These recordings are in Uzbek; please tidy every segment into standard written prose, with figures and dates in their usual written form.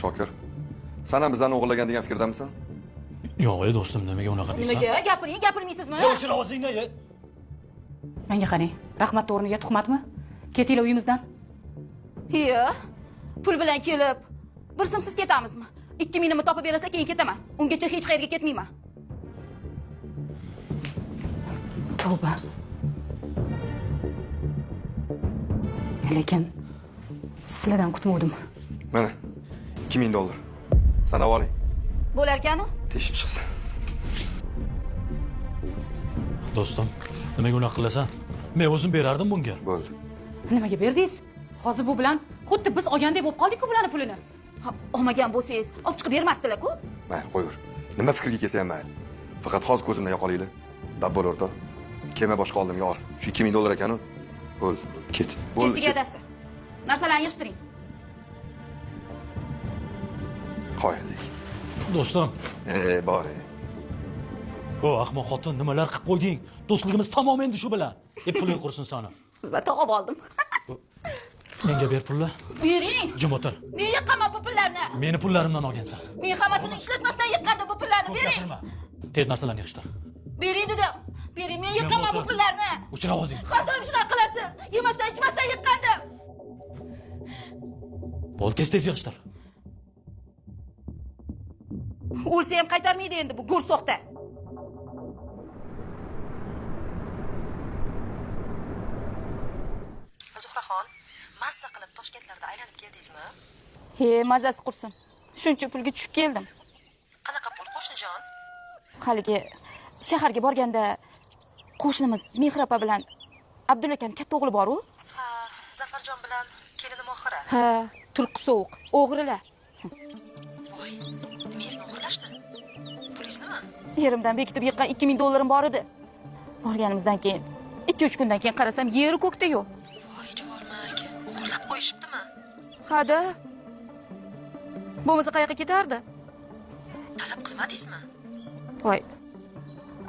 Shokir, sen ham bizlarni o'g'irlagan degan fikrdamisan? Yo'q, do'stim, nimaga unaqa deysan? Nimaga? Gapirmaysizmi? O'shir ovozingni, Menga qarang. Rahmat o'rniga tuhmatmi? Ketinglar uyimizdan. Hiyo. Pul bilan kelib, bir simsiz ketamizmi? 2000 ni topib berasa keyin ketaman. Ungacha hech qayerga ketmayman. Tavba. Lekin sizlardan kutmovdim. Mana $2000. Sanab oling. Bo'lar ekan-ku? Teshib chiqsin. Do'stim, nimaga unaqa qilasan? Men o'zim berardim bunga. Bo'ldi. Nimaga berdingiz? Hozir bu bilan xuddi biz olgandek bo'lib qoldik-ku bularning pulini. Olmagan bo'lsangiz, olib chiqib bermasdilar-ku. Mayli, qo'yaver. Nima fikrga kelsa ham mayli. Faqat hozir ko'zimdan yo'qolinglar. Dab bo'l o'rtoq. Kema boshqa oldimga ol. Shu $2000 ekan-ku. Bo'l, ket. Bo'l. Ketdik adasi. Narsalarni yig'ishtiring. Qoyillik. Do'stim, Bor. o ahmoq xotin nimalar qilib qo'yding? Do'stligimiz tamom endi shu bilan. Puling qursin sana. Sizlar topib oldim. Menga ber pulni. Bering. Jim o'tir. Men yiqqanman bu pullarni. Meni pullarimdan olgansan. Men hammasini ishlatmasdan yiqqandim bu pullarni. Bering. Tez narsalarni yig'ishtir. Bering dedim. Bering, men yiqqanman bu pullarni. O'chir ovozingni. Har doim shunaqa qilasiz. Yemasdan ichmasdan yiqqandim. Bo'l, tez yig'ishtir. O'lsa ham qaytarmaydi endi bu go'rsoqda. Zuhraxon, mazza qilib Toshkentlarda aylanib keldingizmi? He, mazasi qursin. Shuncha pulga tushib keldim. Qanaqa pul, qo'shnijon? Haligi shaharga borganda qo'shnimiz Mehrapa bilan Abdulla akam katta o'g'li bor-ku. Ha, Zafarjon bilan kelini Mohira. Ha, turqi sovuq, o'g'rilar. Voy, nimangizni o'g'irlashdi? Pulingiz nima? Yerimdan bekitib yiqqan $2000 bor edi. Borganimizdan keyin 2-3 kundan keyin qarasam yeri ko'kda yo'q. Voy, jivormak, o'g'irlab qo'yishibdimi? Hada. Bo'lmasa qayoqqa ketardi? Talab qilmadingizmi? Voy.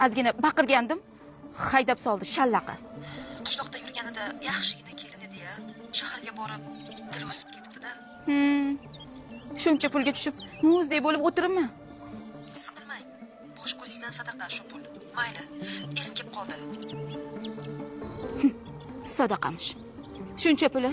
Ozgina baqirgandim, haydab soldi shallaqa. Qishloqda yurganida yaxshigina kelin edi-ya. Shaharga borib, dil o'sib ketibdi-da. Shuncha pulga tushib, muzdek bo'lib o'tiribman. Siqilmang. Bosh ko'zingizdan sadaqa shu pul. Mayli, erim kelib qoldi. Sadaqamish. Shuncha puli.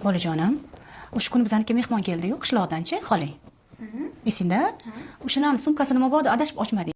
Bolajonim, o'sha kuni bizaniki mehmon keldi-yu, qishloqdan-chi, xoling. Esingda? O'shalarning sumkasini mabodo adashib ochmading.